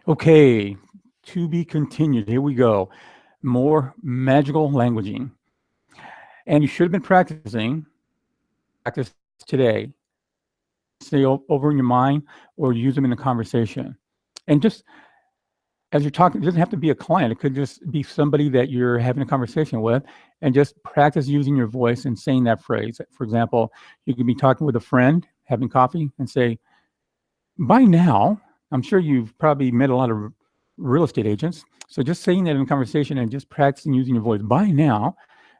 Okay, to be continued. Here we go. More magical languaging. And you should have been practicing. Practice today. Stay over in your mind or use them in the conversation. And just as you're talking, it doesn't have to be a client. It could just be somebody that you're having a conversation with, and just practice using your voice and saying that phrase. For example, you could be talking with a friend, having coffee, and say, by now, I'm sure you've probably met a lot of real estate agents. So just saying that in conversation and just practicing using your voice. By now,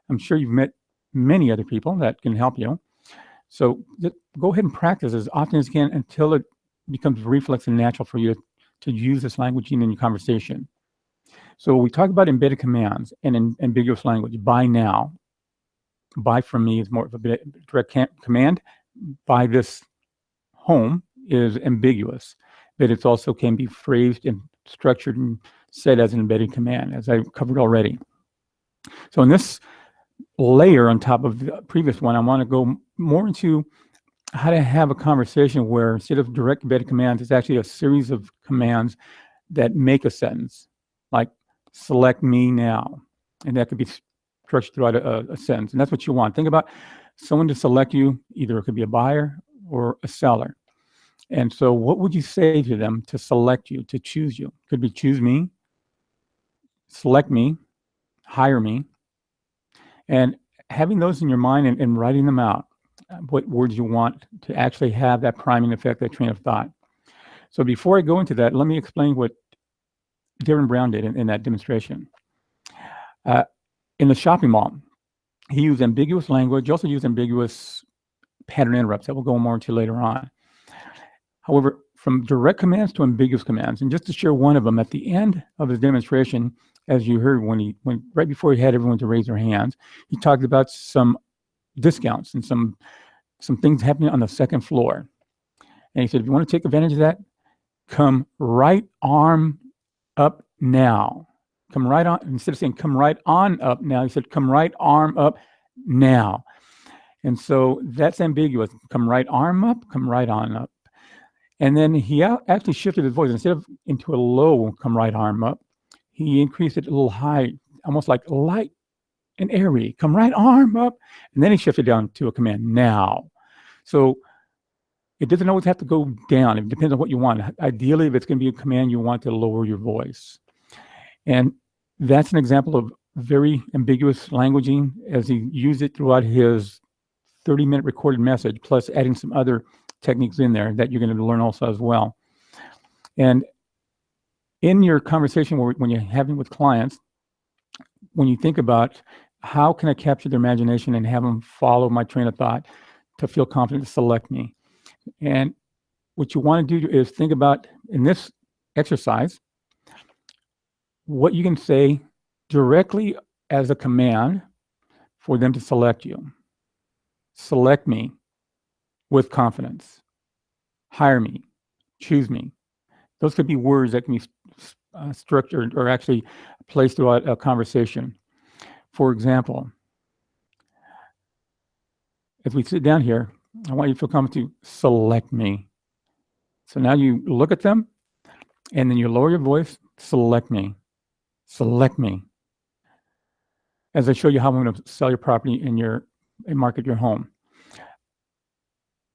I'm sure you've met many other people that can help you. So just go ahead and practice as often as you can until it becomes reflex and natural for you to use this language in your conversation. So we talk about embedded commands and in ambiguous language. By now, buy from me is more of a direct command. Buy this home is ambiguous, but it also can be phrased and structured and said as an embedded command, as I covered already. So in this layer on top of the previous one, I want to go more into how to have a conversation where instead of direct embedded commands, it's actually a series of commands that make a sentence, like select me now. And that could be structured throughout a sentence. And that's what you want. Think about someone to select you, either it could be a buyer or a seller. And so what would you say to them to select you, to choose you? Could be choose me, select me, hire me. And having those in your mind and writing them out, what words you want to actually have that priming effect, that train of thought. So before I go into that, let me explain what Darren Brown did in that demonstration. In the shopping mall, he used ambiguous language. He also used ambiguous pattern interrupts that we'll go more into later on. However, from direct commands to ambiguous commands, and just to share one of them, at the end of his demonstration, as you heard when right before he had everyone to raise their hands, he talked about some discounts and some things happening on the second floor. And he said, if you want to take advantage of that, come right arm up now. Come right on, instead of saying come right on up now, he said come right arm up now. And so that's ambiguous. Come right arm up, come right on up. And then he actually shifted his voice. Instead of into a low come right arm up, he increased it a little high, almost like light and airy. Come right arm up. And then he shifted down to a command now. So it doesn't always have to go down. It depends on what you want. Ideally, if it's going to be a command, you want to lower your voice. And that's an example of very ambiguous languaging as he used it throughout his 30-minute recorded message, plus adding some other techniques in there that you're going to learn also as well. And in your conversation when you're having with clients, when you think about how can I capture their imagination and have them follow my train of thought to feel confident to select me. And what you want to do is think about, in this exercise, what you can say directly as a command for them to select you. Select me with confidence. Hire me. Choose me. Those could be words that can be structured or actually placed throughout a conversation. For example, as we sit down here, I want you to feel confident to select me. So now you look at them and then you lower your voice, select me. Select me. As I show you how I'm going to sell your property and market your home.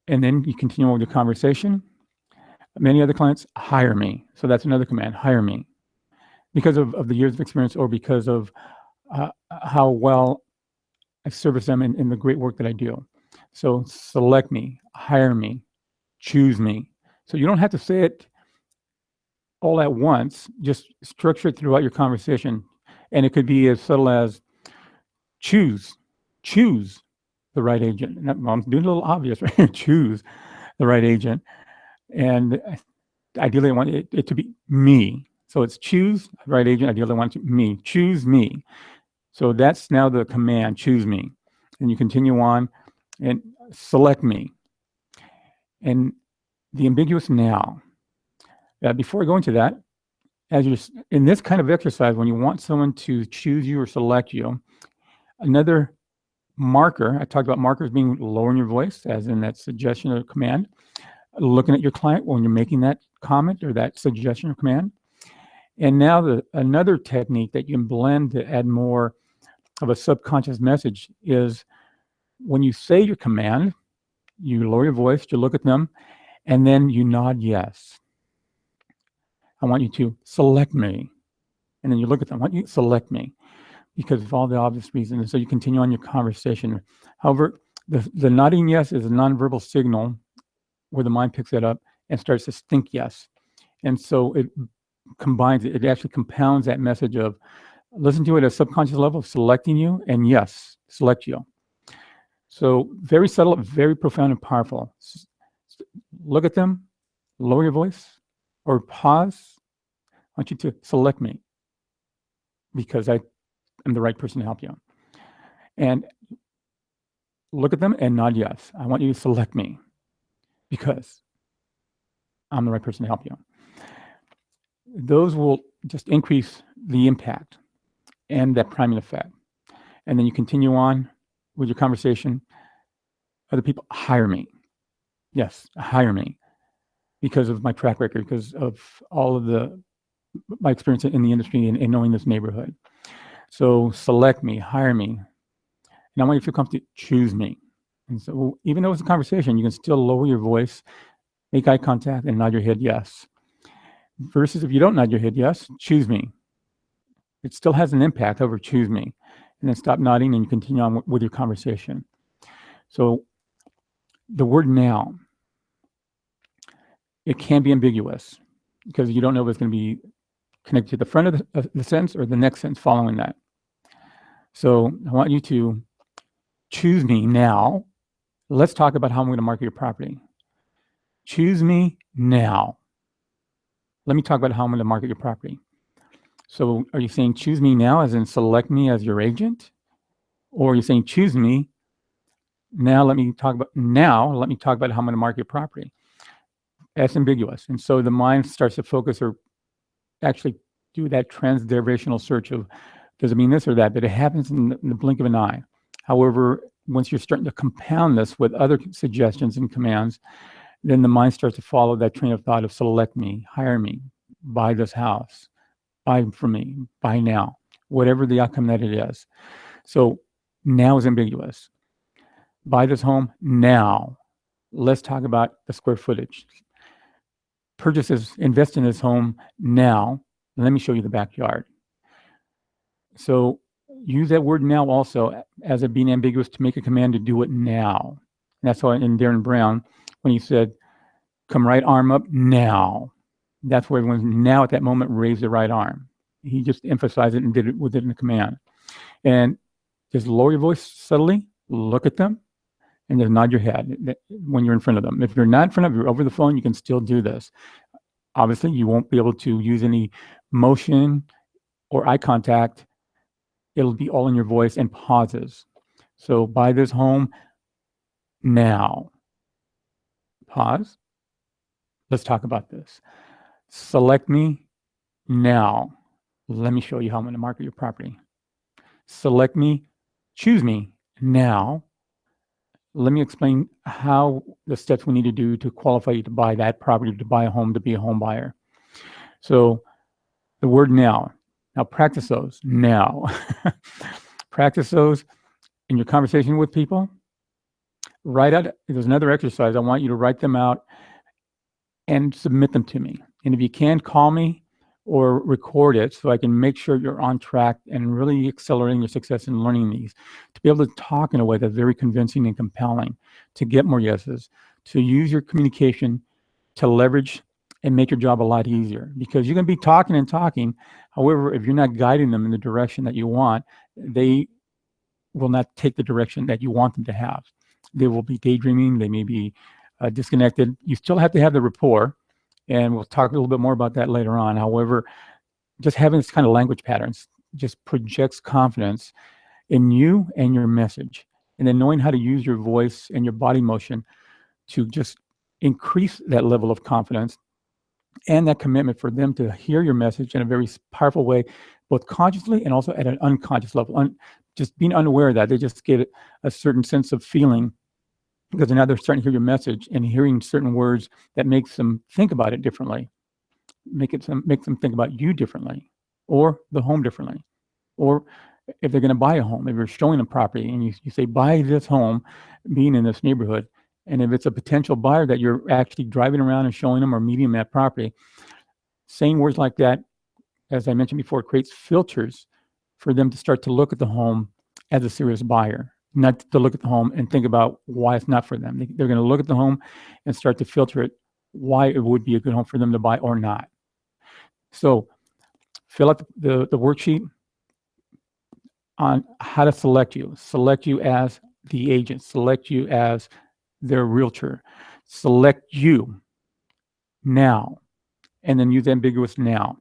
And then you continue with the conversation. Many other clients, hire me. So that's another command, hire me. Because of the years of experience or because of how well I service them in the great work that I do. So select me, hire me, choose me. So you don't have to say it all at once, just structure it throughout your conversation. And it could be as subtle as choose the right agent. I'm doing a little obvious, right? Choose the right agent. And ideally I want it to be me. So it's choose the right agent. Ideally I want it to be me. Choose me. So that's now the command, choose me. And you continue on and select me. And the ambiguous now. Before I go into that, as you're in this kind of exercise, when you want someone to choose you or select you, another marker, I talked about markers being lowering your voice, as in that suggestion or command, looking at your client when you're making that comment or that suggestion or command. And now another technique that you can blend to add more of a subconscious message is when you say your command, you lower your voice, you look at them, and then you nod yes. I want you to select me. And then you look at them, I want you to select me because of all the obvious reasons. And so you continue on your conversation. However, the nodding yes is a nonverbal signal where the mind picks it up and starts to think yes. And so it combines it actually compounds that message of listen to it at a subconscious level of selecting you and yes, select you. So very subtle, very profound and powerful. Look at them, lower your voice, or pause. I want you to select me because I am the right person to help you. And look at them and nod yes. I want you to select me because I'm the right person to help you. Those will just increase the impact and that priming effect. And then you continue on with your conversation. Other people hire me. Yes, hire me because of my track record, because of all of my experience in the industry and knowing this neighborhood. So select me, hire me. And I want you to feel comfortable, choose me. And so even though it's a conversation, you can still lower your voice, make eye contact, and nod your head yes. Versus if you don't nod your head yes, choose me. It still has an impact over choose me. And then stop nodding and you continue on with your conversation. So the word now, it can be ambiguous because you don't know if it's going to be connected to the front of the sentence or the next sentence following that. So I want you to choose me now. Let's talk about how I'm going to market your property. Choose me now. Let me talk about how I'm going to market your property. So are you saying choose me now as in select me as your agent? Or are you saying choose me now, let me talk about how I'm going to market your property? That's ambiguous. And so the mind starts to focus or actually do that transderivational search of, does it mean this or that? But it happens in the blink of an eye. However, once you're starting to compound this with other suggestions and commands, then the mind starts to follow that train of thought of select me, hire me, buy this house, buy from me, buy now, whatever the outcome that it is. So now is ambiguous. Buy this home now. Let's talk about the square footage. Invest in this home now. Let me show you the backyard. So use that word now also as it being ambiguous to make a command to do it now. And that's why in Darren Brown, when he said, come right arm up now, that's where everyone's now at that moment raised the right arm. He just emphasized it and did it within the command. And just lower your voice subtly, look at them, and just nod your head when you're in front of them. If you're not in front of them, you're over the phone, you can still do this. Obviously, you won't be able to use any motion or eye contact. It'll be all in your voice and pauses. So buy this home now. Pause. Let's talk about this. Select me now. Let me show you how I'm going to market your property. Select me, choose me now. Let me explain how the steps we need to do to qualify you to buy that property, to buy a home, to be a home buyer. So the word now. Now practice those now. Practice those in your conversation with people. Write out, there's another exercise. I want you to write them out and submit them to me. And if you can, call me or record it so I can make sure you're on track and really accelerating your success in learning these, to be able to talk in a way that's very convincing and compelling, to get more yeses, to use your communication to leverage and make your job a lot easier, because you're going to be talking and talking. However, if you're not guiding them in the direction that you want, they will not take the direction that you want them to have. They will be daydreaming. They may be disconnected. You still have to have the rapport, and we'll talk a little bit more about that later on. However, just having this kind of language patterns just projects confidence in you and your message. And then knowing how to use your voice and your body motion to just increase that level of confidence and that commitment for them to hear your message in a very powerful way, both consciously and also at an unconscious level. Just being unaware of that, they just get a certain sense of feeling, because now they're starting to hear your message and hearing certain words that makes them think about it differently. make them think about you differently, or the home differently. Or if they're going to buy a home, if you're showing them property and you say, buy this home, being in this neighborhood, and if it's a potential buyer that you're actually driving around and showing them or meeting them that property, saying words like that, as I mentioned before, creates filters for them to start to look at the home as a serious buyer, not to look at the home and think about why it's not for them. They're going to look at the home and start to filter it, why it would be a good home for them to buy or not. So fill out the worksheet on how to select you as the agent, select you as their realtor, select you now, and then use ambiguous now.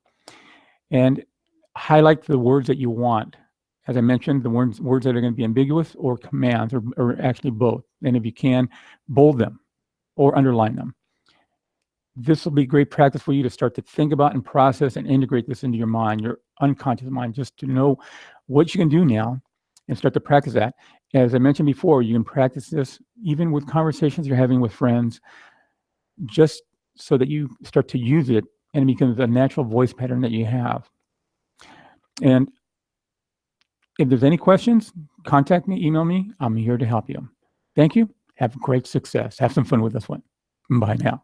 And highlight the words that you want. As I mentioned, the words that are going to be ambiguous or commands, or actually both. And if you can, bold them or underline them. This will be great practice for you to start to think about and process and integrate this into your mind, your unconscious mind, just to know what you can do now and start to practice that. As I mentioned before, you can practice this even with conversations you're having with friends, just so that you start to use it and it becomes a natural voice pattern that you have. And if there's any questions, contact me, email me. I'm here to help you. Thank you. Have great success. Have some fun with this one. Bye now.